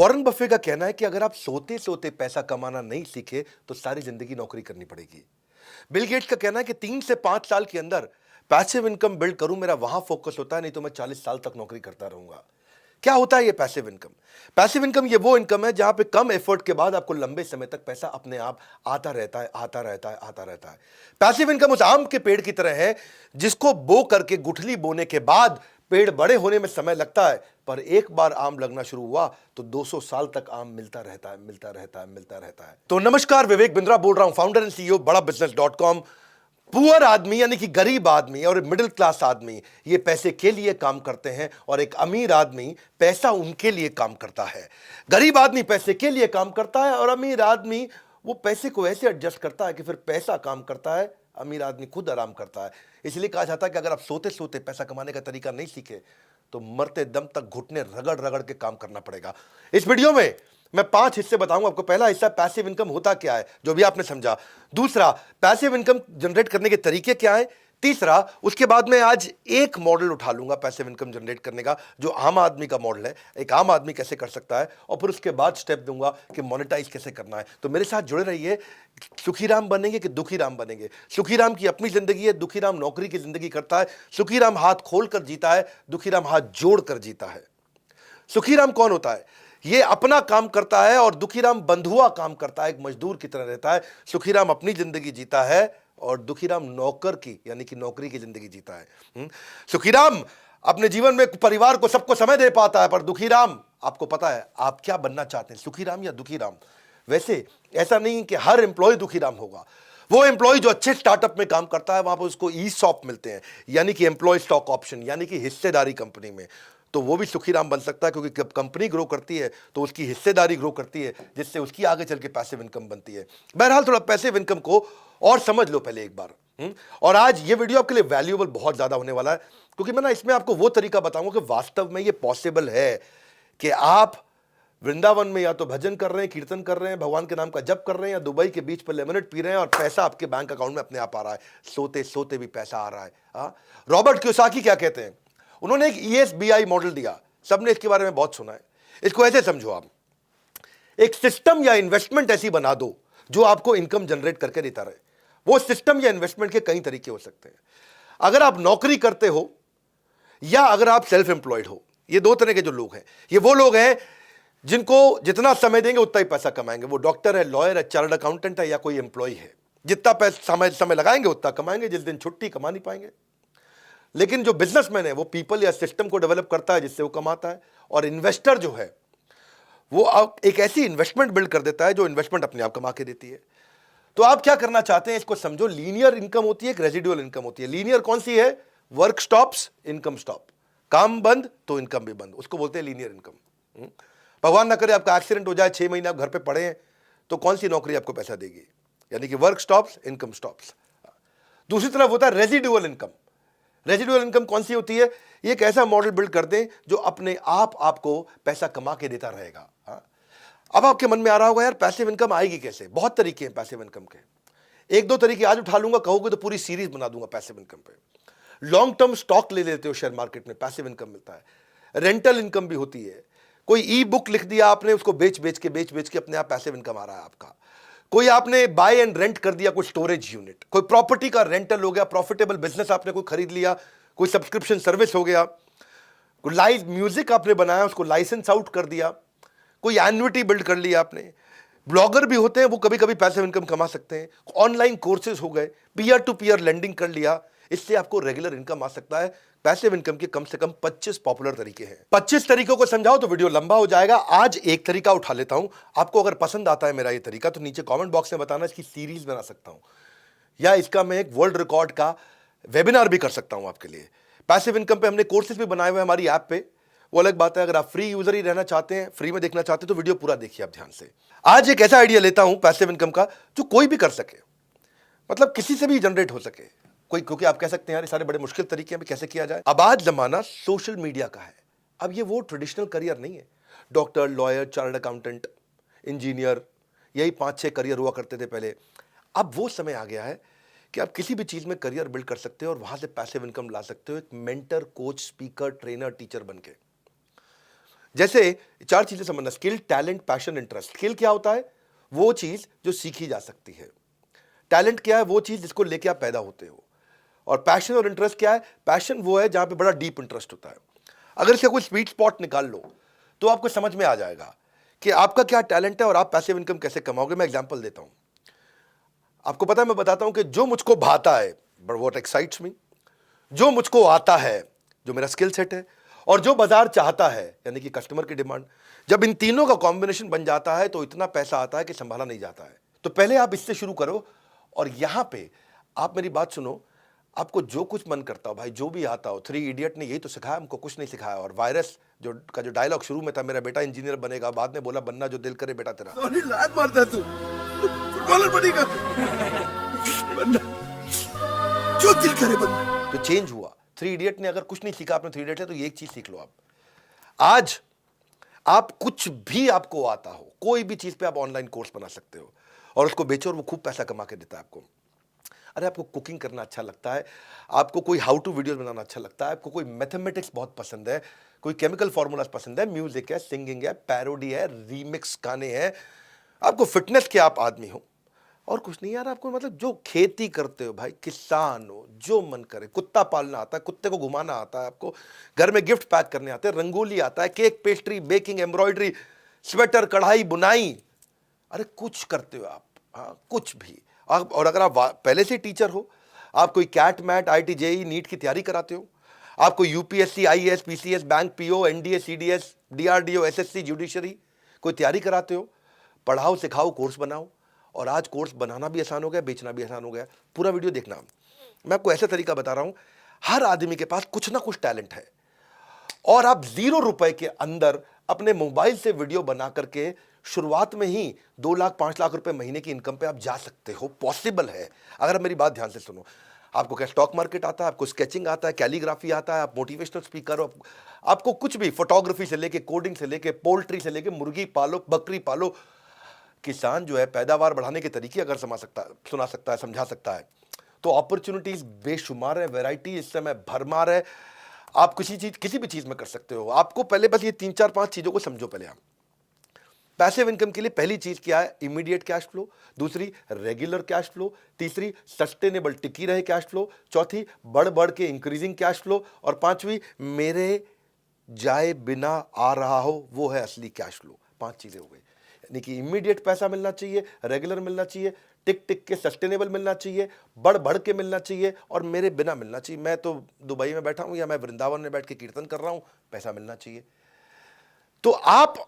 Warren Buffett का कहना है कि अगर आप सोते सोते पैसा कमाना नहीं सीखे तो सारी जिंदगी नौकरी करनी पड़ेगी। बिल गेट्स का कहना है कि 3 से 5 साल के अंदर पैसिव इनकम बिल्ड करूं, मेरा वहां फोकस होता है, नहीं तो मैं 40 साल तक नौकरी करता रहूंगा। क्या होता है ये पैसिव इनकम? पैसिव इनकम ये वो इनकम है जहां पे कम एफर्ट के बाद आपको लंबे समय तक पैसा अपने आप आता रहता है, आता रहता है, आता रहता है। पैसिव इनकम उस आम के पेड़ की तरह है जिसको बो करके गुठली बोने के बाद पेड़ बड़े होने में समय लगता है, पर एक बार आम लगना शुरू हुआ तो 200 साल तक आम मिलता रहता है, मिलता रहता है, मिलता रहता है। तो नमस्कार, विवेक बिंद्रा बोल रहा हूं, फाउंडर एंड सीईओ बड़ा बिजनेस.com। पुअर आदमी यानी कि गरीब आदमी और मिडिल क्लास आदमी ये पैसे के लिए काम करते हैं और एक अमीर आदमी पैसा उनके लिए काम करता है। गरीब आदमी पैसे के लिए काम करता है और अमीर आदमी वो पैसे को ऐसे एडजस्ट करता है कि फिर पैसा काम करता है, अमीर आदमी खुद आराम करता है। इसलिए कहा जाता है कि अगर आप सोते सोते पैसा कमाने का तरीका नहीं सीखे तो मरते दम तक घुटने रगड़ रगड़ के काम करना पड़ेगा। इस वीडियो में मैं 5 हिस्से बताऊंगा आपको। पहला हिस्सा पैसिव इनकम होता क्या है, जो भी आपने समझा। दूसरा, पैसिव इनकम जनरेट करने के तरीके क्या है। तीसरा, उसके बाद में आज एक मॉडल उठा लूंगा पैसिव इनकम जनरेट करने का, जो आम आदमी का मॉडल है, एक आम आदमी कैसे कर सकता है, और फिर उसके बाद स्टेप दूंगा कि मोनेटाइज कैसे करना है। तो मेरे साथ जुड़े रहिए। सुखीराम बनेंगे कि दुखीराम बनेंगे? सुखीराम की अपनी जिंदगी है, दुखीराम नौकरी की जिंदगी करता है। सुखीराम हाथ खोल कर जीता है, दुखीराम हाथ जोड़ कर जीता है। सुखीराम कौन होता है? ये अपना काम करता है और दुखीराम बंधुआ काम करता है, एक मजदूर की तरह रहता है। सुखीराम अपनी जिंदगी जीता है और दुखीराम नौकर की यानी कि नौकरी की जिंदगी जीता है। सुखीराम अपने जीवन में परिवार को, सबको समय दे पाता है, पर दुखीराम, आपको पता है आप क्या बनना चाहते हैं, सुखीराम या दुखीराम? वैसे ऐसा नहीं कि हर एम्प्लॉय दुखीराम होगा। वो एम्प्लॉय जो अच्छे स्टार्टअप में काम करता है वहां पर उसको ईसॉप मिलते हैं, यानी कि एम्प्लॉय स्टॉक ऑप्शन, यानी कि हिस्सेदारी कंपनी में, तो वो भी सुखीराम बन सकता है, क्योंकि जब कंपनी ग्रो करती है तो उसकी हिस्सेदारी ग्रो करती है, जिससे उसकी आगे चल के पैसिव इनकम बनती है। बहरहाल थोड़ा पैसिव इनकम को और समझ लो पहले एक बार। और आज ये वीडियो आपके लिए वैल्यूएबल बहुत ज्यादा होने वाला है, क्योंकि मैं ना इसमें आपको वो तरीका बताऊंगा कि वास्तव में ये पॉसिबल है कि आप वृंदावन में या तो भजन कर रहे हैं, कीर्तन कर रहे हैं, भगवान के नाम का जप कर रहे हैं, या दुबई के बीच पर लेमनेड पी रहे हैं और पैसा आपके बैंक अकाउंट में अपने आप आ रहा है, सोते सोते भी पैसा आ रहा है। रॉबर्ट कियोसाकी क्या कहते हैं? उन्होंने एक ESBI मॉडल दिया, सबने इसके बारे में बहुत सुना है। इसको ऐसे समझो, आप एक सिस्टम या इन्वेस्टमेंट ऐसी बना दो जो आपको इनकम जनरेट करके देता रहे। वो सिस्टम या इन्वेस्टमेंट के कई तरीके हो सकते हैं। अगर आप नौकरी करते हो या अगर आप सेल्फ एम्प्लॉयड हो, ये दो तरह के जो लोग हैं, ये वो लोग हैं जिनको जितना समय देंगे उतना ही पैसा कमाएंगे। वो डॉक्टर है, लॉयर है, चार्टर्ड अकाउंटेंट है, या कोई एम्प्लॉय है, जितना पैसा समय लगाएंगे उतना कमाएंगे। जिस दिन छुट्टी कमा नहीं पाएंगे। लेकिन जो बिजनेसमैन है वो पीपल या सिस्टम को डेवलप करता है जिससे वो कमाता है। और इन्वेस्टर जो है वो एक ऐसी इन्वेस्टमेंट बिल्ड कर देता है जो इन्वेस्टमेंट अपने आप कमा के देती है। तो आप क्या करना चाहते हैं इसको समझो। लीनियर इनकम होती है, एक रेजिडुअल इनकम होती है। लीनियर कौन सी है? Work stops, income stop. काम बंद तो इनकम भी बंद, उसको बोलते हैं लीनियर इनकम। भगवान ना करे आपका एक्सीडेंट हो जाए, 6 महीने आप घर पे पड़े हैं, तो कौन सी नौकरी आपको पैसा देगी? यानी कि वर्क स्टॉप्स, इनकम स्टॉप्स। दूसरी तरफ होता है रेजिडुअल इनकम। रेजिडुअल इनकम कौन सी होती है? ये एक ऐसा मॉडल बिल्ड कर दें जो अपने आप आपको पैसा कमा के देता रहेगा। अब आपके मन में आ रहा होगा, यार पैसिव इनकम आएगी कैसे? बहुत तरीके हैं पैसिव इनकम के। एक दो तरीके आज उठा लूंगा, कहोगे तो पूरी सीरीज बना दूंगा पैसिव इनकम पे। लॉन्ग टर्म स्टॉक ले लेते हो शेयर मार्केट में, पैसिव इनकम मिलता है। रेंटल इनकम भी होती है। कोई ई बुक लिख दिया आपने, उसको बेच बेच के अपने आप पैसिव इनकम आ रहा है आपका। कोई आपने बाय एंड रेंट कर दिया, कोई स्टोरेज यूनिट, कोई प्रॉपर्टी का रेंटल हो गया, प्रॉफिटेबल बिजनेस आपने कोई खरीद लिया, कोई सब्सक्रिप्शन सर्विस हो गया, कोई लाइव म्यूजिक आपने बनाया उसको लाइसेंस आउट कर दिया, कोई एन्युटी बिल्ड कर लिया आपने। ब्लॉगर भी होते हैं, वो कभी कभी पैसिव इनकम कमा सकते हैं। ऑनलाइन कोर्सेज हो गए, पीयर टू पीयर लेंडिंग कर लिया, इससे आपको रेगुलर इनकम आ सकता है। पैसिव इनकम के कम से कम 25 पॉपुलर तरीके हैं। 25 तरीकों को समझाओ तो वीडियो लंबा हो जाएगा। आज एक तरीका उठा लेता हूं। आपको अगर पसंद आता है मेरा ये तरीका तो नीचे कमेंट बॉक्स में बताना, इसकी सीरीज बना सकता हूं, या इसका मैं एक वर्ल्ड रिकॉर्ड का वेबिनार भी कर सकता हूं आपके लिए। पैसिव इनकम पे हमने कोर्सेज भी बनाए हुए हैं हमारी ऐप पे, वो अलग बात है। अगर आप फ्री यूजर ही रहना चाहते हैं, फ्री में देखना चाहते हैं, तो वीडियो पूरा देखिए आप ध्यान से। आज एक ऐसा आइडिया लेता हूं पैसिव इनकम का जो कोई भी कर सके, मतलब किसी से भी जनरेट हो सके कोई, क्योंकि आप कह सकते हैं यार ये सारे बड़े मुश्किल तरीके हैं, कैसे किया जाए। अब आज जमाना सोशल मीडिया का है। अब ये वो ट्रेडिशनल करियर नहीं है, doctor, lawyer, chartered accountant, engineer, यही 5-6 करियर हुआ करते थे पहले। अब वो समय आ गया है कि आप किसी भी चीज में करियर बिल्ड कर सकते हो और वहां से पैसिव इनकम ला सकते हो, एक mentor, coach, speaker, trainer, teacher बनके। जैसे 4 चीजें समझना, skill, talent, passion, interest. Skill क्या होता है? वो चीज जो सीखी जा सकती है। टैलेंट क्या है? वो चीज जिसको लेके आप पैदा होते हो। और पैशन और इंटरेस्ट क्या है? पैशन वो है जहां पे बड़ा डीप इंटरेस्ट होता है। अगर इसका कोई स्वीट स्पॉट निकाल लो तो आपको समझ में आ जाएगा कि आपका क्या टैलेंट है और आप पैसिव इनकम कैसे कमाओगे। मैं एग्जांपल देता हूं। आपको पता है, मैं बताता हूं कि जो मुझको भाता है, बट व्हाट एक्साइट्स मी, जो मुझको आता है, जो मेरा स्किल सेट है, और जो बाजार चाहता है, यानी कि कस्टमर की डिमांड, जब इन तीनों का कॉम्बिनेशन बन जाता है तो इतना पैसा आता है कि संभाला नहीं जाता है। तो पहले आप इससे शुरू करो। और यहां पे आप मेरी बात सुनो, आपको जो कुछ मन करता हो भाई, जो भी आता हो, 3 इडियट ने यही तो सिखाया हमको, कुछ नहीं सिखाया। और वायरस जो डायलॉग शुरू में था, मेरा बेटा इंजीनियर बनेगा, बाद में बोला बनना जो दिल करे बेटा तेरा। सोनी लात मारता तू फुटबॉलर बनेगा बनना जो दिल करे बनना। तो चेंज हुआ। 3 इडियट ने अगर कुछ नहीं सीखा आपने 3 इडियट से, तो ये एक चीज सीख लो आप। आज आप कुछ भी आपको आता हो, कोई भी चीज पे आप ऑनलाइन कोर्स बना सकते हो और उसको बेचो और वो खूब पैसा कमा के देता है आपको। अरे आपको कुकिंग करना अच्छा लगता है, आपको कोई हाउ टू वीडियो बनाना अच्छा लगता है, आपको कोई मैथमेटिक्स बहुत पसंद है, कोई केमिकल फॉर्मूलाज पसंद है, म्यूजिक है, सिंगिंग है, पैरोडी है, रीमिक्स गाने हैं, आपको फिटनेस के आप आदमी हो और कुछ नहीं यार, आपको मतलब जो खेती करते हो भाई, किसान हो, जो मन करे, कुत्ता पालना आता है, कुत्ते को घुमाना आता है, आपको घर में गिफ्ट पैक करने आते हैं, रंगोली आता है, cake, pastry, baking, embroidery, sweater, कढ़ाई, बुनाई, अरे कुछ करते हो आप, हाँ कुछ भी। और अगर आप पहले से टीचर हो, आप कोई CAT MAT, IIT JEE, NEET की तैयारी कराते हो, आपको UPSC, IAS, PCS, bank PO, NDA, CDS, DRDO, SSC, judiciary कोई तैयारी कराते हो, पढ़ाओ, सिखाओ, कोर्स बनाओ। और आज कोर्स बनाना भी आसान हो गया, बेचना भी आसान हो गया। पूरा वीडियो देखना, मैं आपको ऐसा तरीका बता रहा हूं, हर आदमी के पास कुछ ना कुछ टैलेंट है और आप 0 रुपए के अंदर अपने मोबाइल से वीडियो बना करके शुरुआत में ही 2 लाख 5 लाख रुपए महीने की इनकम पे आप जा सकते हो। पॉसिबल है, अगर मेरी बात ध्यान से सुनो। आपको क्या स्टॉक मार्केट आता है, आपको स्केचिंग आता है, कैलीग्राफी आता है, आप मोटिवेशनल स्पीकर हो, आपको कुछ भी, फोटोग्राफी से लेके, कोडिंग से लेके, पोल्ट्री से लेके, मुर्गी पालो, बकरी पालो। किसान जो है पैदावार बढ़ाने के तरीके अगर सुना सकता है, समझा सकता है, तो अपॉर्चुनिटीज बेशुमार है, वैरायटी इस समय भरमार है। आप किसी भी चीज में कर सकते हो। आपको पहले बस ये 3 4 5 चीजों को समझो। पहले आप पैसिव इनकम के लिए पहली चीज क्या है? Immediate cash flow. दूसरी, रेगुलर कैश फ्लो। तीसरी, सस्टेनेबल टिकी रहे कैश फ्लो। चौथी, बढ़ बढ़ के इंक्रीजिंग कैश फ्लो। और पांचवी, मेरे जाए बिना आ रहा हो, वो है असली कैश फ्लो। 5 चीजें हो गई, यानी कि इमीडिएट पैसा मिलना चाहिए, रेगुलर मिलना चाहिए, टिक टिक के सस्टेनेबल मिलना चाहिए, बढ़ बढ़ के मिलना चाहिए, और मेरे बिना मिलना चाहिए। मैं तो दुबई में बैठा हूं या मैं वृंदावन में बैठ के कीर्तन कर रहा हूं, पैसा मिलना चाहिए। तो आप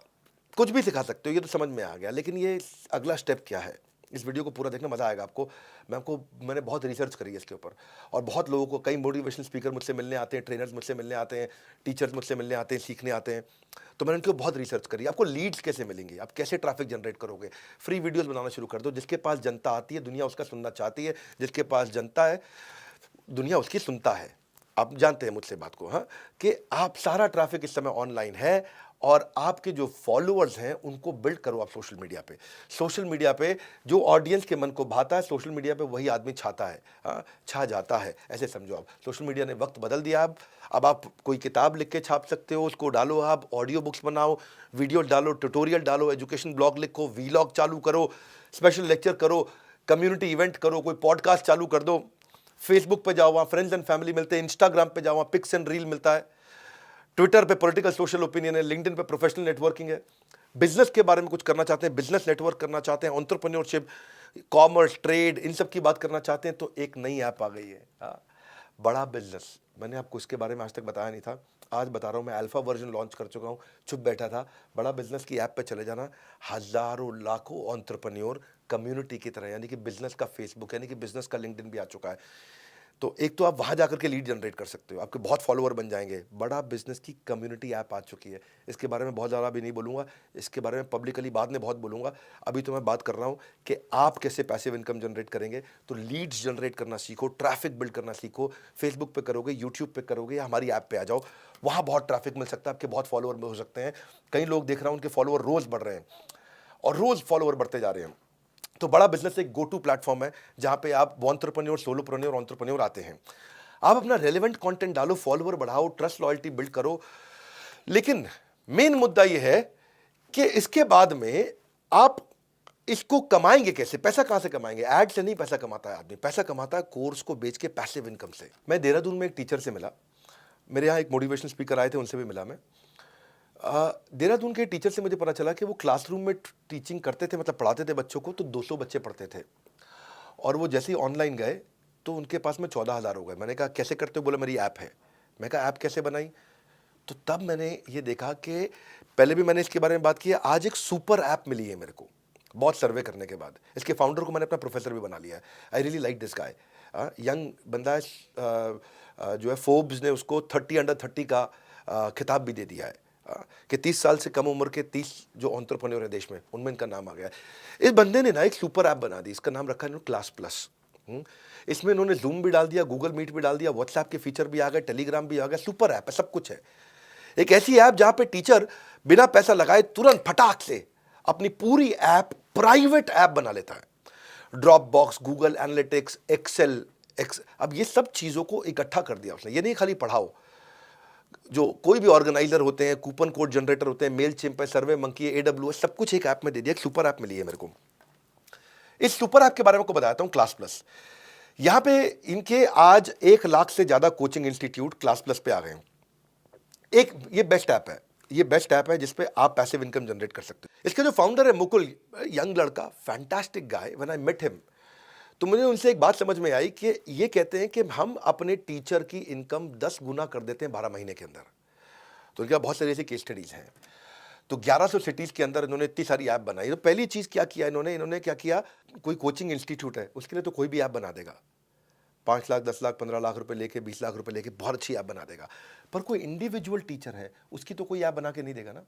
कुछ भी सिखा सकते हो, ये तो समझ में आ गया। लेकिन ये अगला स्टेप क्या है, इस वीडियो को पूरा देखना, मजा आएगा आपको। मैंने बहुत रिसर्च करी है इसके ऊपर, और बहुत लोगों को, कई मोटिवेशनल स्पीकर मुझसे मिलने आते हैं, ट्रेनर्स मुझसे मिलने आते हैं, टीचर्स मुझसे मिलने आते हैं, सीखने आते हैं। तो मैंने उनके बहुत रिसर्च करी। आपको लीड्स कैसे मिलेंगे, आप कैसे ट्रैफिक जनरेट करोगे? फ्री वीडियोस बनाना शुरू कर दो। जिसके पास जनता आती है, दुनिया उसका सुनना चाहती है। जिसके पास जनता है, दुनिया उसकी सुनता है। आप जानते हैं मुझसे बात को, हाँ, कि आप सारा ट्रैफिक इस समय ऑनलाइन है, और आपके जो फॉलोअर्स हैं उनको बिल्ड करो आप सोशल मीडिया पे। सोशल मीडिया पे जो ऑडियंस के मन को भाता है, सोशल मीडिया पे वही आदमी छाता है, हाँ, छा जाता है, ऐसे समझो आप। सोशल मीडिया ने वक्त बदल दिया। अब आप कोई किताब लिख के छाप सकते हो, उसको डालो, आप ऑडियो बुक्स बनाओ, वीडियो डालो, ट्यूटोरियल डालो, एजुकेशन ब्लॉग लिखो, वीलॉग चालू करो, स्पेशल लेक्चर करो, कम्युनिटी इवेंट करो, कोई पॉडकास्ट चालू कर दो, फेसबुक पे जाओ, वहाँ फ्रेंड्स एंड फैमिली मिलते हैं, इंस्टाग्राम पे जाओ, वहाँ पिक्स एंड रील मिलता है, ट्विटर पे पॉलिटिकल सोशल ओपिनियन है, लिंक्डइन पे प्रोफेशनल नेटवर्किंग है। बिजनेस के बारे में कुछ करना चाहते हैं, बिजनेस नेटवर्क करना चाहते हैं, एंटरप्रेन्योरशिप, कॉमर्स, ट्रेड, इन सब की बात करना चाहते हैं, तो एक नई ऐप आ गई है, बड़ा बिजनेस। मैंने आपको इसके बारे में आज तक बताया नहीं था, आज बता रहा हूँ। मैं अल्फा वर्जन लॉन्च कर चुका हूँ, चुप बैठा था। बड़ा बिजनेस की ऐप पे चले जाना, हजारों लाखों एंटरप्रेन्योर कम्युनिटी की तरह, यानी कि बिजनेस का फेसबुक, यानी कि बिजनेस का लिंक्डइन भी आ चुका है। तो एक तो आप वहाँ जाकर के लीड जनरेट कर सकते हो, आपके बहुत फॉलोअर बन जाएंगे। बड़ा बिजनेस की कम्युनिटी ऐप आ चुकी है। इसके बारे में बहुत ज़्यादा भी नहीं बोलूँगा, इसके बारे में पब्लिकली बाद में बहुत बोलूँगा। अभी तो मैं बात कर रहा हूँ कि आप कैसे पैसिव इनकम जनरेट करेंगे। तो लीड्स जनरेट करना सीखो, ट्रैफिक बिल्ड करना सीखो। फेसबुक पे करोगे, यूट्यूब पे करोगे, या हमारी ऐप पे आ जाओ, वहाँ बहुत ट्रैफिक मिल सकता है, आपके बहुत फॉलोअर हो सकते हैं। कई लोग देख रहा हूँ उनके फॉलोअर रोज़ बढ़ रहे हैं, और रोज़ फॉलोअर बढ़ते जा रहे हैं। तो बड़ा बिजनेस एक गो टू प्लेटफॉर्म है जहाँ पे आप एंटरप्रेन्योर, सोलोप्रेन्योर, एंटरप्रेन्योर आते हैं। आप अपना रेलेवेंट कंटेंट डालो, फॉलोअर बढ़ाओ, ट्रस्ट लॉयल्टी बिल्ड करो। लेकिन मेन मुद्दा यह है कि इसके बाद में आप इसको कमाएंगे कैसे, पैसा कहां से कमाएंगे? ऐड से नहीं पैसा कमाता है आदमी, पैसा कमाता है कोर्स को बेच के पैसिव इनकम से। मैं देहरादून में एक टीचर से मिला, मेरे यहाँ एक मोटिवेशनल स्पीकर आए थे, उनसे भी मिला मैं। देहरादून के टीचर से मुझे पता चला कि वो क्लासरूम में टीचिंग करते थे, मतलब पढ़ाते थे बच्चों को, तो 200 बच्चे पढ़ते थे, और वो जैसे ही ऑनलाइन गए तो उनके पास में 14,000 हो गए। मैंने कहा कैसे करते हो? बोला मेरी ऐप है। मैं कहा ऐप कैसे बनाई? तो तब मैंने ये देखा कि पहले भी मैंने इसके बारे में बात की है, आज एक सुपर ऐप मिली है मेरे को, बहुत सर्वे करने के बाद। इसके फाउंडर को मैंने अपना प्रोफेसर भी बना लिया है। I really like this guy, young बंदा है, जो है फोर्ब्स ने उसको 30 अंडर 30 का खिताब भी दे दिया है, कि 30 साल से कम उम्र के 30 जो एंटरप्रेन्योर है देश में, उनमें इनका नाम आ गया है। इस बंदे ने ना एक सुपर ऐप बना दी, इसका नाम रखा है क्लास प्लस। इसमें इन्होंने जूम भी डाल दिया, गूगल मीट भी डाल दिया, व्हाट्सएप के फीचर भी आ गए, टेलीग्राम भी आ गया, सुपर ऐप है, सब कुछ है। एक ऐसी ऐप जहां पे टीचर बिना पैसा लगाए तुरंत फटाक से अपनी पूरी ऐप प्राइवेट ऐप बना लेता है। Dropbox, Google Analytics, Excel, अब ये सब चीज़ों को इकट्ठा कर दिया उसने। ये नहीं खाली पढ़ाओ, जो कोई भी ऑर्गेनाइजर होते हैं, कूपन कोड जनरेटर होते हैं, मेल चिम्प है, सर्वे मंकी है, AWS, सब कुछ एक ऐप में दे दिया। एक सुपर ऐप मिली है मेरे को। इस सुपर ऐप के बारे में आपको बताता हूं, क्लास प्लस। यहां पे इनके आज 1 लाख से ज्यादा कोचिंग इंस्टीट्यूट क्लास प्लस पे आ गए हैं। एक ये बेस्ट ऐप है, ये बेस्ट ऐप है जिसपे आप पैसिव इनकम जनरेट कर सकते हो। इसके जो फाउंडर है मुकुल, यंग लड़का, fantastic guy. When I met him तो मुझे उनसे एक बात समझ में आई कि ये कहते हैं कि हम अपने टीचर की इनकम 10 गुना कर देते हैं 12 महीने के अंदर। तो इनका बहुत सारी ऐसी केस स्टडीज हैं। तो 1100 सिटीज के अंदर इन्होंने इतनी सारी ऐप बनाई। तो पहली चीज क्या किया इन्होंने क्या किया, कोई कोचिंग इंस्टीट्यूट है उसके लिए तो कोई भी ऐप बना देगा, 5 लाख, 10 लाख, 15 लाख रुपए लेके, 20 लाख रुपए लेके बहुत अच्छी ऐप बना देगा। पर कोई इंडिविजुअल टीचर है, उसकी तो कोई ऐप बना के नहीं देगा ना,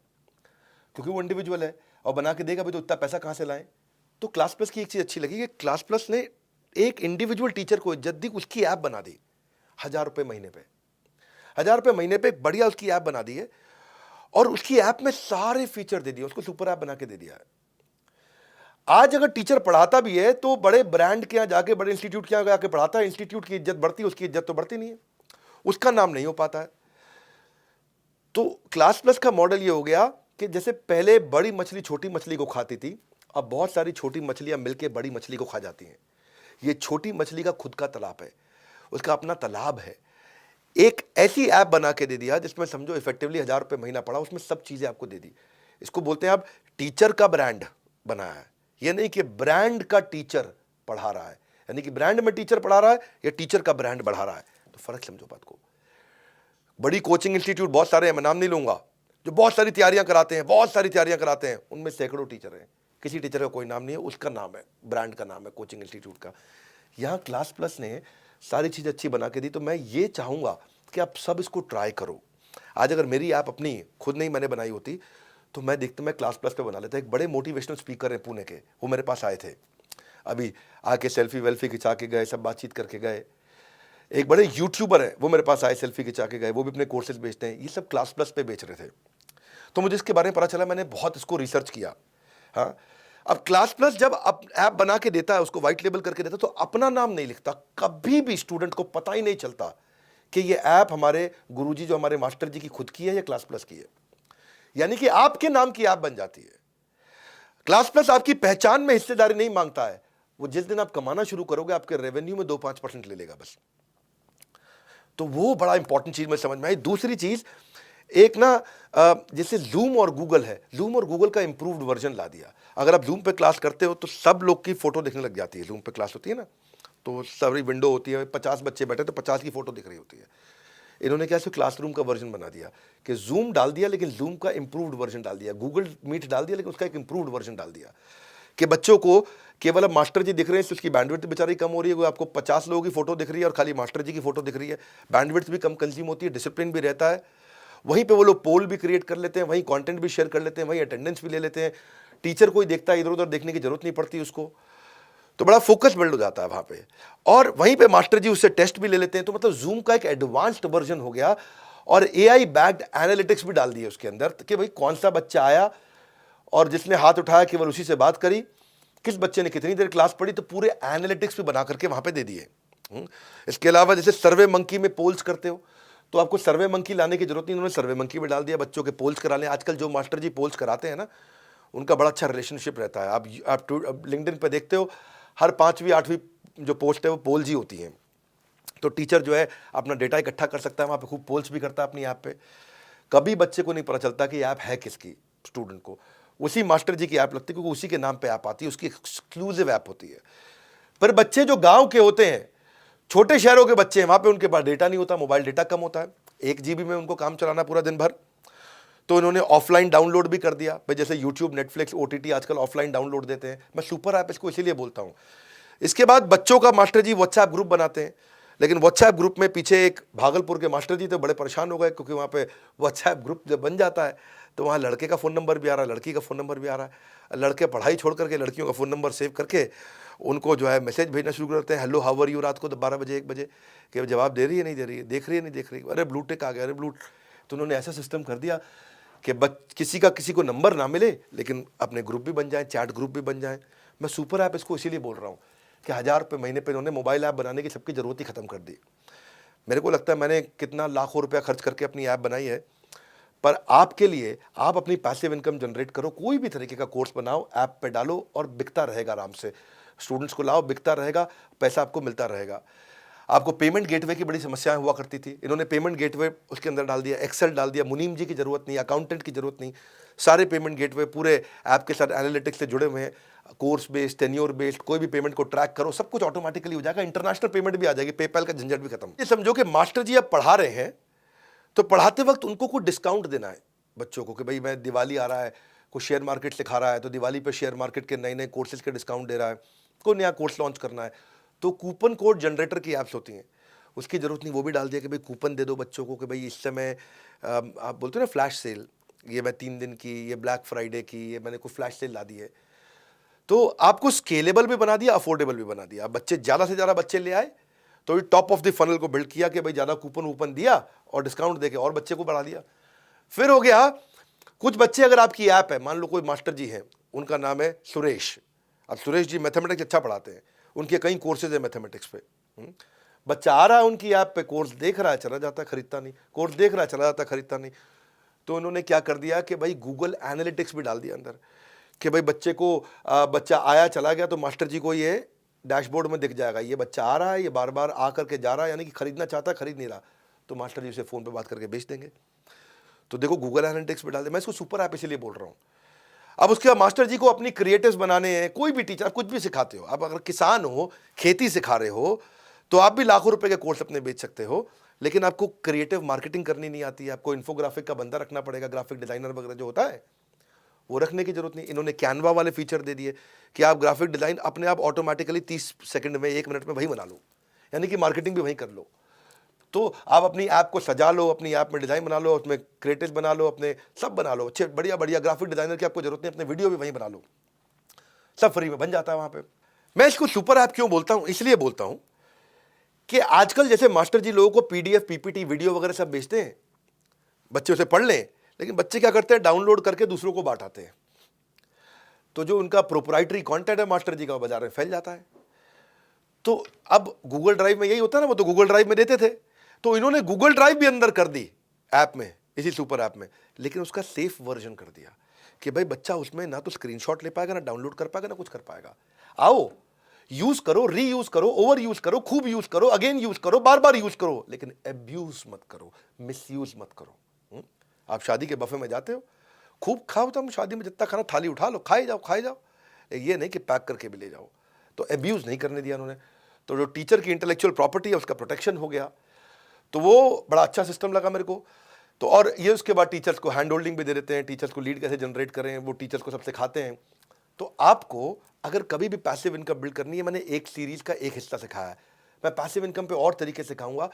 क्योंकि वो इंडिविजुअल है, और बना के देगा भी तो इतना पैसा कहां से लाए। तो क्लास प्लस की एक चीज अच्छी लगी कि क्लास प्लस ने एक इंडिविजुअल टीचर को इज्जत दी, उसकी ऐप बना दी 1,000 रुपए महीने पे, 1,000 रुपए महीने पे बढ़िया उसकी ऐप बना दी है, और उसकी ऐप में सारे फीचर दे दिए, उसको सुपर ऐप बना के दे दिया है। आज अगर टीचर पढ़ाता भी है तो बड़े ब्रांड के यहां जाके, बड़े इंस्टीट्यूट के यहां जाके पढ़ाता है, इंस्टीट्यूट की इज्जत बढ़ती है, उसकी इज्जत तो बढ़ती नहीं है, उसका नाम नहीं हो पाता है। तो क्लास प्लस का मॉडल ये हो गया कि जैसे पहले बड़ी मछली छोटी मछली को खाती थी, अब बहुत सारी छोटी मछलियां मिलकर बड़ी मछली को खा जाती हैं। ये छोटी मछली का खुद का तालाब है, उसका अपना तालाब है। एक ऐसी ऐप बना के दे दिया जिसमें समझो इफेक्टिवली 1,000 रुपए महीना पड़ा, उसमें सब चीजें आपको दे दी। इसको बोलते हैं आप टीचर का ब्रांड बनाया है। ये नहीं कि ब्रांड का टीचर पढ़ा रहा है, यानी कि ब्रांड में टीचर पढ़ा रहा है या टीचर का ब्रांड बढ़ा रहा है, तो फर्क समझो बात को। बड़ी कोचिंग इंस्टीट्यूट बहुत सारे हैं, मैं नाम नहीं लूंगा, जो बहुत सारी तैयारियां कराते हैं, बहुत सारी तैयारियां कराते हैं, उनमें सैकड़ों टीचर हैं, किसी टीचर का कोई नाम नहीं है, उसका नाम है, ब्रांड का नाम है कोचिंग इंस्टीट्यूट का। यहां क्लास प्लस ने सारी चीज अच्छी बना के दी। तो मैं ये चाहूंगा कि आप सब इसको ट्राई करो। आज अगर मेरी ऐप अपनी खुद नहीं मैंने बनाई होती तो मैं क्लास प्लस पे बना लेता। एक बड़े मोटिवेशनल स्पीकर हैं पुणे के, वो मेरे पास आए थे, अभी आके सेल्फी वेल्फी खिंचा के गए, सब बातचीत करके गए। एक बड़े यूट्यूबर है, वो मेरे पास आए, सेल्फी खिंचा के गए, वो भी अपने कोर्सेज बेचते हैं। ये सब क्लास प्लस पे बेच रहे थे। तो मुझे इसके बारे में पता चला, मैंने बहुत इसको रिसर्च किया। हाँ, अब क्लास प्लस जब ऐप बना के देता है, उसको व्हाइट लेबल करके देता है, तो अपना नाम नहीं लिखता। कभी भी स्टूडेंट को पता ही नहीं चलता कि ये ऐप हमारे गुरुजी जो हमारे मास्टर जी की खुद की है या क्लास प्लस की है, यानी कि आपके नाम की ऐप बन जाती है। क्लास प्लस आपकी पहचान में हिस्सेदारी नहीं मांगता है। वो जिस दिन आप कमाना शुरू करोगे, आपके रेवेन्यू में 2-5% ले लेगा बस। तो वो बड़ा इंपॉर्टेंट चीज में समझ में आई। दूसरी चीज, एक ना जैसे जूम और गूगल है, जूम और गूगल का इंप्रूव्ड वर्जन ला दिया। अगर आप जूम पे क्लास करते हो तो सब लोग की फोटो दिखने लग जाती है। जूम पे क्लास होती है ना, तो सारी विंडो होती है, 50 बच्चे बैठे तो 50 की फोटो दिख रही होती है। इन्होंने क्या क्लासरूम का वर्जन बना दिया कि जूम डाल दिया, लेकिन जूम का इंप्रूव्ड वर्जन डाल दिया। गूगल मीट डाल दिया, लेकिन उसका एक इंप्रूव्ड वर्जन डाल दिया कि बच्चों को केवल अब मास्टर जी दिख रहे हैं, तो उसकी बैंडविड्थ बेचारी कम हो रही है। आपको 50 लोगों की फोटो दिख रही है और खाली मास्टर जी की फोटो दिख रही है, बैंडविड्थ भी कम कंज्यूम होती है, डिसिप्लिन भी रहता है। वहीं पे वो लोग पोल भी क्रिएट कर लेते हैं, वहीं कंटेंट भी शेयर कर लेते हैं, वहीं अटेंडेंस भी ले लेते हैं। टीचर कोई देखता है, इधर उधर देखने की जरूरत नहीं पड़ती उसको, तो बड़ा फोकस बिल्ड हो जाता है वहां पे। और वहीं पे मास्टर जी उससे टेस्ट भी ले लेते हैं। तो मतलब जूम का एक एडवांस्ड वर्जन हो गया, और एआई बैक्ड एनालिटिक्स भी डाल दिए उसके अंदर कि भाई कौन सा बच्चा आया और जिसने हाथ उठाया केवल उसी से बात करी, किस बच्चे ने कितनी देर क्लास पढ़ी, तो पूरे एनालिटिक्स भी बना करके वहां पे दे दिए। इसके अलावा जैसे सर्वे मंकी में पोल्स करते हो, तो आपको सर्वे मंकी लाने की जरूरत नहीं, उन्होंने सर्वे मंकी में डाल दिया, बच्चों के पोल्स करा लें। आजकल जो मास्टर जी पोल्स कराते हैं ना, उनका बड़ा अच्छा रिलेशनशिप रहता है। आप लिंक्डइन पे देखते हो, हर 5वीं 8वीं जो पोस्ट है वो पोल्स ही होती हैं। तो टीचर जो है अपना डेटा इकट्ठा कर सकता है, वहाँ पे खूब पोल्स भी करता है अपनी ऐप पे। कभी बच्चे को नहीं पता चलता कि ऐप है किसकी, स्टूडेंट को उसी मास्टर जी की ऐप लगती है, क्योंकि उसी के नाम पे ऐप आती है, उसकी एक्सक्लूसिव ऐप होती है। पर बच्चे जो गांव के होते हैं, छोटे शहरों के बच्चे हैं, वहाँ पे उनके पास डेटा नहीं होता, मोबाइल डेटा कम होता है, 1 GB में उनको काम चलाना पूरा दिन भर। तो इन्होंने ऑफलाइन डाउनलोड भी कर दिया भाई, जैसे यूट्यूब, नेटफ्लिक्स, OTT आजकल ऑफलाइन डाउनलोड देते हैं। मैं सुपर ऐप इसको इसीलिए बोलता हूँ। इसके बाद बच्चों का मास्टर जी व्हाट्सएप ग्रुप बनाते हैं, लेकिन व्हाट्सएप ग्रुप में पीछे एक भागलपुर के मास्टर जी तो बड़े परेशान हो गए, क्योंकि वहाँ पे व्हाट्सएप ग्रुप जब बन जाता है तो वहाँ लड़के का फ़ोन नंबर भी आ रहा है, लड़की का फ़ोन नंबर भी आ रहा है। लड़के पढ़ाई छोड़ करके लड़कियों का फ़ोन नंबर सेव करके उनको जो है मैसेज भेजना शुरू करते हैं, हेलो हाउ आर यू, रात को 12 बजे 1 बजे, कि जवाब दे रही है नहीं दे रही है, देख रही है नहीं देख रही है, अरे ब्लू टिक आ गया, अरे ब्लू। तो उन्होंने ऐसा सिस्टम कर दिया कि किसी का किसी को नंबर ना मिले, लेकिन अपने ग्रुप भी बन जाए, चैट ग्रुप भी बन जाए। मैं सुपर ऐप इसको इसीलिए बोल रहा हूँ कि 1000 रुपये महीने पे इन्होंने मोबाइल ऐप बनाने की सबकी ज़रूरत ही ख़त्म कर दी। मेरे को लगता है मैंने कितना लाखों रुपया खर्च करके अपनी ऐप बनाई है, पर आपके लिए आप अपनी पैसिव इनकम जनरेट करो, कोई भी तरीके का कोर्स बनाओ, ऐप पे डालो और बिकता रहेगा आराम से। स्टूडेंट्स को लाओ, बिकता रहेगा, पैसा आपको मिलता रहेगा। आपको पेमेंट गेटवे की बड़ी समस्याएं हुआ करती थी, इन्होंने पेमेंट गेटवे उसके अंदर डाल दिया, एक्सेल डाल दिया, मुनीम जी की जरूरत नहीं, अकाउंटेंट की जरूरत नहीं, सारे पेमेंट गेटवे पूरे ऐप के साथ एनालिटिक्स से जुड़े हुए हैं। कोर्स बेस्ड, टेन्योर बेस्ड, कोई भी पेमेंट को ट्रैक करो, सब कुछ ऑटोमेटिकली हो जाएगा। इंटरनेशनल पेमेंट भी आ जाएगी, पेपैल का झंझट भी खत्म। ये समझो कि मास्टर जी अब पढ़ा रहे हैं, तो पढ़ाते वक्त उनको कुछ डिस्काउंट देना है बच्चों को, कि भाई मैं दिवाली आ रहा है, कोई शेयर मार्केट सिखा रहा है तो दिवाली पे शेयर मार्केट के नए नए कोर्सेज के डिस्काउंट दे रहा है, कोई नया कोर्स लॉन्च करना है तो कूपन कोड जनरेटर की ऐप्स होती हैं, उसकी ज़रूरत नहीं, वो भी डाल दिया कि भाई कूपन दे दो बच्चों को कि भाई इस समय आप बोलते हो ना फ्लैश सेल, ये मैं 3 दिन की, ये ब्लैक फ्राइडे की, ये मैंने कोई फ्लैश सेल ला दी है। तो आपको स्केलेबल भी बना दिया, अफोर्डेबल भी बना दिया। बच्चे ज़्यादा से ज़्यादा बच्चे ले आए तो ये टॉप ऑफ द फनल को बिल्ड किया कि भाई ज़्यादा कूपन वूपन दिया और डिस्काउंट देके और बच्चे को बढ़ा दिया। फिर हो गया कुछ बच्चे, अगर आपकी ऐप है, मान लो कोई मास्टर जी हैं, उनका नाम है सुरेश। अब सुरेश जी मैथमेटिक्स अच्छा पढ़ाते हैं, उनके कई कोर्सेज है मैथमेटिक्स पे। बच्चा आ रहा है उनकी ऐप पे, कोर्स देख रहा है चला जाता है, खरीदता नहीं, कोर्स देख रहा है चला जाता है, खरीदता नहीं। तो उन्होंने क्या कर दिया कि भाई गूगल एनालिटिक्स भी डाल दिया अंदर, कि भाई बच्चे को बच्चा आया चला गया तो मास्टर जी को ये डैशबोर्ड में दिख जाएगा, ये बच्चा आ रहा है, ये बार बार आ करके जा रहा है, यानी कि खरीदना चाहता है, खरीद नहीं रहा, तो मास्टर जी उसे फ़ोन पे बात करके बेच देंगे। तो देखो गूगल एनालिटिक्स पे डाल दे। मैं इसको सुपर ऐप इसलिए बोल रहा हूँ। अब उसके बाद मास्टर जी को अपनी क्रिएटिव्स बनाने हैं, कोई भी टीचर, आप कुछ भी सिखाते हो, आप अगर किसान हो, खेती सिखा रहे हो, तो आप भी लाखों रुपए के कोर्स अपने बेच सकते हो, लेकिन आपको क्रिएटिव मार्केटिंग करनी नहीं आती है, आपको इन्फोग्राफिक का बंदा रखना पड़ेगा, ग्राफिक डिजाइनर वगैरह जो होता है वो रखने की जरूरत नहीं। इन्होंने कैनवा वाले फीचर दे दिए कि आप ग्राफिक डिजाइन अपने आप ऑटोमेटिकली 30 सेकंड में, 1 मिनट में वही बना लो, यानी कि मार्केटिंग भी वहीं कर लो। तो आप अपनी ऐप को सजा लो, अपनी ऐप में डिज़ाइन बना लो, उसमें क्रिएटिव बना लो, अपने सब बना लो, अच्छे बढ़िया बढ़िया ग्राफिक डिज़ाइनर की आपको जरूरत नहीं, अपने वीडियो भी वहीं बना लो, सब फ्री में बन जाता है वहाँ पे। मैं इसको सुपर ऐप क्यों बोलता हूँ, इसलिए बोलता हूँ कि आजकल जैसे मास्टर जी लोगों को PDF, PPT, वीडियो वगैरह सब भेजते हैं, बच्चे उसे पढ़ लें, लेकिन बच्चे क्या करते हैं, डाउनलोड करके दूसरों को बांटाते हैं। तो जो उनका प्रोप्राइटरी कंटेंट है मास्टर जी का, बाजार में फैल जाता है। तो अब गूगल ड्राइव में यही होता है ना, वो तो गूगल ड्राइव में देते थे, तो इन्होंने गूगल ड्राइव भी अंदर कर दी ऐप में, इसी सुपर ऐप में, लेकिन उसका सेफ वर्जन कर दिया कि भाई बच्चा उसमें ना तो स्क्रीनशॉट ले पाएगा, ना डाउनलोड कर पाएगा, ना कुछ कर पाएगा। आओ यूज करो, रीयूज करो, ओवर यूज करो, खूब यूज करो, अगेन यूज करो, बार बार यूज करो, लेकिन अब्यूज मत करो, मिसयूज मत करो। आप शादी के बफे में जाते हो, खूब खाओ, तुम शादी में जितना खाना थाली उठा लो, खाए जाओ खाए जाओ, ये नहीं कि पैक करके भी ले जाओ। तो अब्यूज नहीं करने दिया उन्होंने। तो जो टीचर की इंटेलेक्चुअल प्रॉपर्टी है उसका प्रोटेक्शन हो गया, तो वो बड़ा अच्छा सिस्टम लगा मेरे को। तो और ये उसके बाद टीचर्स को हैंड होल्डिंग भी दे देते हैं, टीचर्स को लीड कैसे जनरेट करें वो टीचर्स को सब सिखाते हैं। तो आपको अगर कभी भी पैसिव इनकम बिल्ड करनी है, मैंने एक सीरीज का एक हिस्सा सिखाया है, मैं पैसिव इनकम पे और तरीके सिखाऊंगा।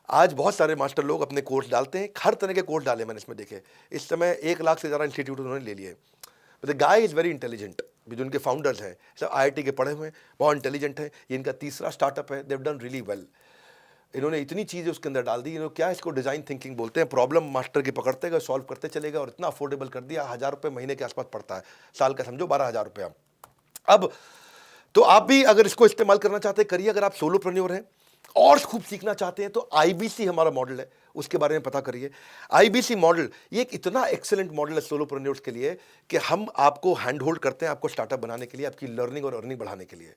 आज बहुत सारे मास्टर लोग अपने कोर्स डालते हैं, हर तरह के कोर्स डाले मैंने इसमें देखे। इस समय 1 लाख से ज़्यादा इंस्टीट्यूट उन्होंने ले लिए। The guy is very intelligent, जो उनके फाउंडर्स हैं सब IIT के पढ़े हुए हैं, बहुत इंटेलिजेंट है। ये इनका तीसरा स्टार्टअप है, देव डन रियली वेल। इन्होंने इतनी चीज़ें उसके अंदर डाल दी, इन्होंने क्या इसको डिज़ाइन थिंकिंग बोलते हैं, प्रॉब्लम मास्टर की पकड़ते गए, सॉल्व करते चले गए और इतना अफोर्डेबल कर दिया। 1000 रुपये महीने के आसपास पड़ता है, साल का समझो 12,000 रुपया। अब तो आप भी अगर इसको इस्तेमाल करना चाहते हैं करिए। अगर आप सोलोप्रेन्योर हैं और खूब सीखना चाहते हैं तो आईबीसी हमारा मॉडल है, उसके बारे में पता करिए। आईबीसी मॉडल ये एक इतना एक्सेलेंट मॉडल है सोलोप्रेन्योर्स के लिए कि हम आपको हैंड होल्ड करते हैं आपको स्टार्टअप बनाने के लिए, आपकी लर्निंग और अर्निंग बढ़ाने के लिए।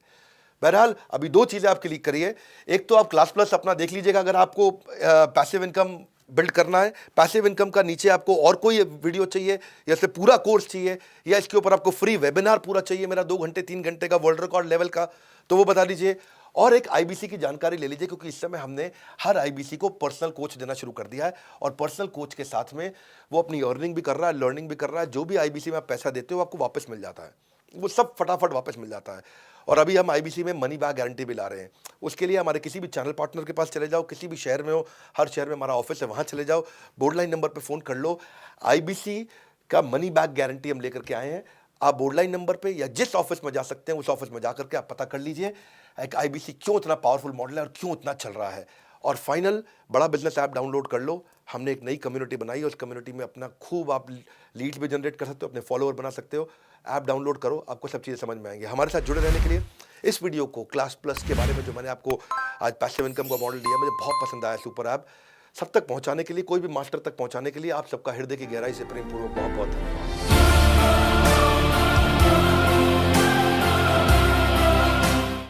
बहरहाल अभी दो चीज़ें आप क्लिक करिए। एक तो आप क्लास प्लस अपना देख लीजिएगा अगर आपको पैसिव इनकम बिल्ड करना है। पैसिव इनकम का नीचे आपको और कोई वीडियो चाहिए या इससे पूरा कोर्स चाहिए या इसके ऊपर आपको फ्री वेबिनार पूरा चाहिए मेरा 2 घंटे 3 घंटे का वर्ल्ड रिकॉर्ड लेवल का, तो वो बता दीजिए। और एक आईबीसी की जानकारी ले लीजिए क्योंकि इस समय हमने हर आईबीसी को पर्सनल कोच देना शुरू कर दिया है और पर्सनल कोच के साथ में वो अपनी अर्निंग भी कर रहा है, लर्निंग भी कर रहा है। जो भी आईबीसी में आप पैसा देते हो आपको वापस मिल जाता है, वो सब फटाफट वापस मिल जाता है। और अभी हम आईबीसी में मनी बैक गारंटी भी ला रहे हैं। उसके लिए हमारे किसी भी चैनल पार्टनर के पास चले जाओ, किसी भी शहर में हो, हर शहर में हमारा ऑफिस है, वहाँ चले जाओ, बोर्ड लाइन नंबर पे फ़ोन कर लो। आईबीसी का मनी बैक गारंटी हम लेकर के आए हैं। आप बोर्ड लाइन नंबर पे या जिस ऑफिस में जा सकते हैं उस ऑफिस में जा करके आप पता कर लीजिए एक आईबीसी क्यों इतना पावरफुल मॉडल है और क्यों इतना चल रहा है। और फाइनल, बड़ा बिजनेस ऐप डाउनलोड कर लो। हमने एक नई कम्युनिटी बनाई है, उस कम्युनिटी में अपना खूब आप लीड्स भी जनरेट कर सकते हो, अपने फॉलोअर बना सकते हो। ऐप डाउनलोड करो, आपको सब चीज़ें समझ में आएंगी। हमारे साथ जुड़े रहने के लिए इस वीडियो को क्लास प्लस के बारे में जो मैंने आपको आज पैसिव इनकम का मॉडल दिया मुझे बहुत पसंद आया। सुपर ऐप सब तक पहुंचाने के लिए, कोई भी मास्टर तक पहुंचाने के लिए आप सबका हृदय की गहराई से प्रेमपूर्वक बहुत बहुत धन्यवाद।